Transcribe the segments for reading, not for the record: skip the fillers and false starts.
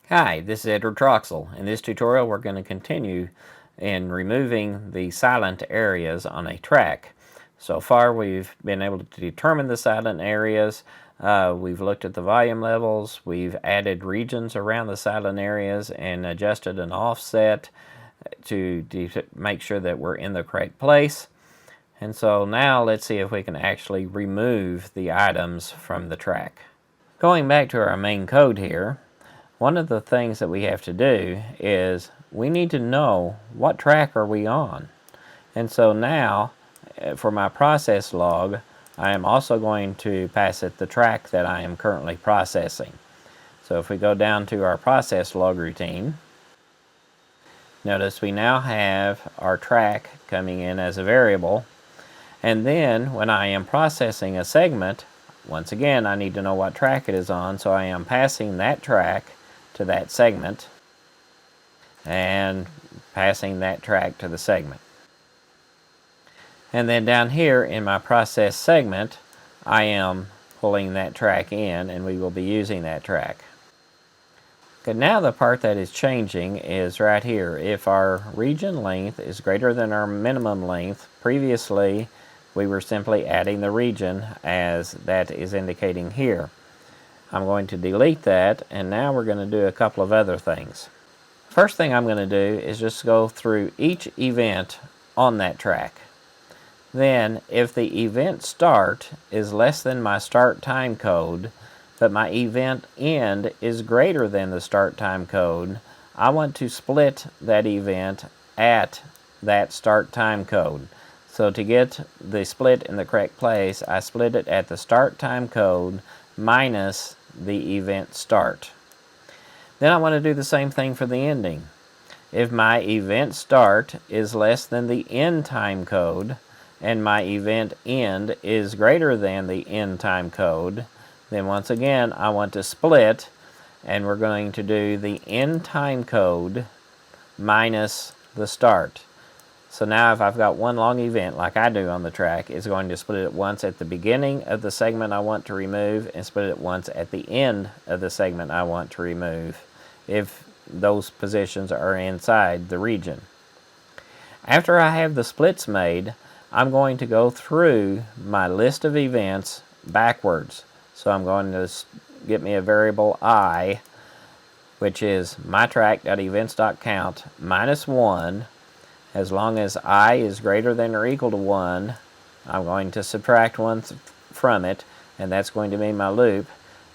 Hi, this is Edward Troxel. In this tutorial we're going to continue in removing the silent areas on a track. So far we've been able to determine the silent areas, we've looked at the volume levels, we've added regions around the silent areas and adjusted an offset to make sure that we're in the correct place. And so now let's see if we can actually remove the items from the track. Going back to our main code here, one of the things that we have to do is we need to know what track are we on. And so now for my process log, I am also going to pass it the track that I am currently processing. So if we go down to our process log routine, notice we now have our track coming in as a variable. And then when I am processing a segment, once again I need to know what track it is on, so I am passing that track to that segment and passing that track to the segment. And then down here in my process segment, I am pulling that track in and we will be using that track. Okay, now the part that is changing is right here. If our region length is greater than our minimum length, previously we were simply adding the region as that is indicating here. I'm going to delete that, and now we're going to do a couple of other things. First thing I'm going to do is just go through each event on that track. Then, if the event start is less than my start time code, but my event end is greater than the start time code, I want to split that event at that start time code. So to get the split in the correct place, I split it at the start time code minus the event start. Then I want to do the same thing for the ending. If my event start is less than the end time code and my event end is greater than the end time code, then once again I want to split, and we're going to do the end time code minus the start. So now if I've got one long event like I do on the track, it's going to split it once at the beginning of the segment I want to remove and split it once at the end of the segment I want to remove if those positions are inside the region. After I have the splits made, I'm going to go through my list of events backwards. So I'm going to get me a variable I, which is myTrack.events.count minus 1. As long as I is greater than or equal to 1, I'm going to subtract 1 from it, and that's going to be my loop.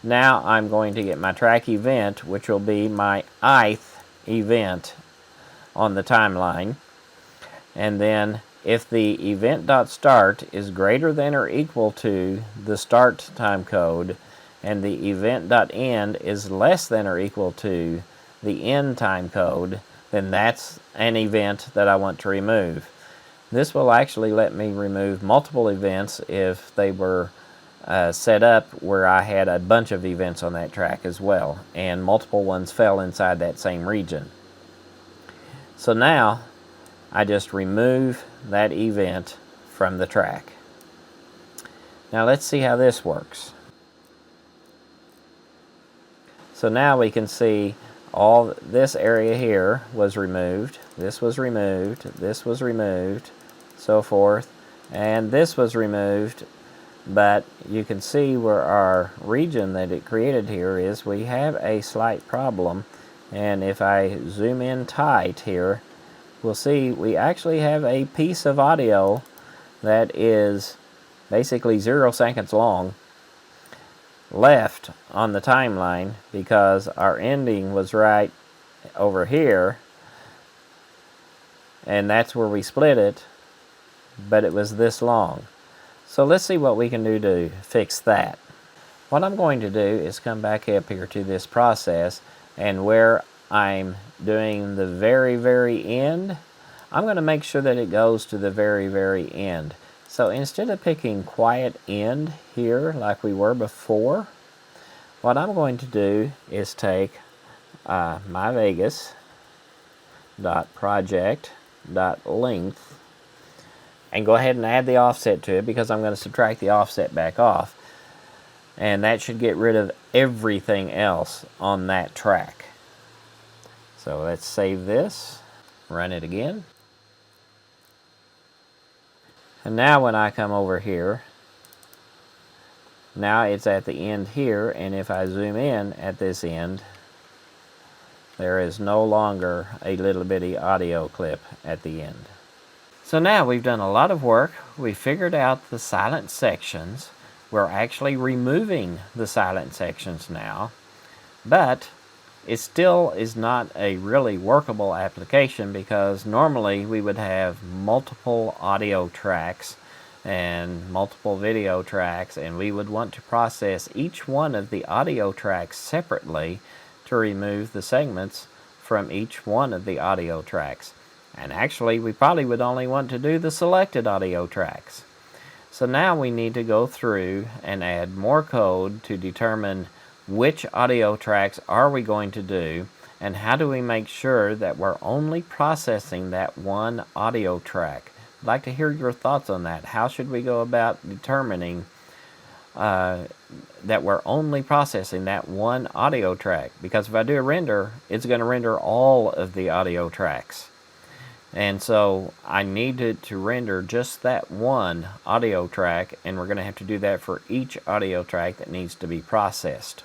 Now I'm going to get my track event, which will be my ith event on the timeline. And then if the event.start is greater than or equal to the start time code, and the event.end is less than or equal to the end time code, then that's an event that I want to remove. This will actually let me remove multiple events if they were set up where I had a bunch of events on that track as well, and multiple ones fell inside that same region. So now I just remove that event from the track. Now let's see how this works. So now we can see all this area here was removed, this was removed, this was removed, so forth, and this was removed, but you can see where our region that it created here is. We have a slight problem, and if I zoom in tight here, we'll see we actually have a piece of audio that is basically 0 seconds long left on the timeline because our ending was right over here, and that's where we split it, but it was this long. So let's see what we can do to fix that. What I'm going to do is come back up here to this process, and where I'm doing the very end, I'm going to make sure that it goes to the very end. So instead of picking quiet end here like we were before, what I'm going to do is take my Vegas.project.length and go ahead and add the offset to it, because I'm going to subtract the offset back off. And that should get rid of everything else on that track. So let's save this, run it again. And now when I come over here, now it's at the end here, and if I zoom in at this end, there is no longer a little bitty audio clip at the end. So now we've done a lot of work. We figured out the silent sections. We're actually removing the silent sections now, but it still is not a really workable application because normally we would have multiple audio tracks and multiple video tracks, and we would want to process each one of the audio tracks separately to remove the segments from each one of the audio tracks. And actually we probably would only want to do the selected audio tracks. So now we need to go through and add more code to determine which audio tracks are we going to do, and how do we make sure that we're only processing that one audio track. I'd like to hear your thoughts on that. How should we go about determining that we're only processing that one audio track? Because if I do a render, it's going to render all of the audio tracks. And so I needed to render just that one audio track, and we're going to have to do that for each audio track that needs to be processed.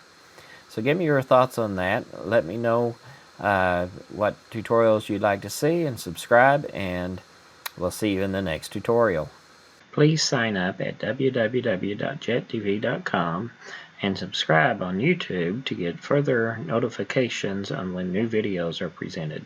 So give me your thoughts on that. Let me know what tutorials you'd like to see, and subscribe, and we'll see you in the next tutorial. Please sign up at www.jettv.com and subscribe on YouTube to get further notifications on when new videos are presented.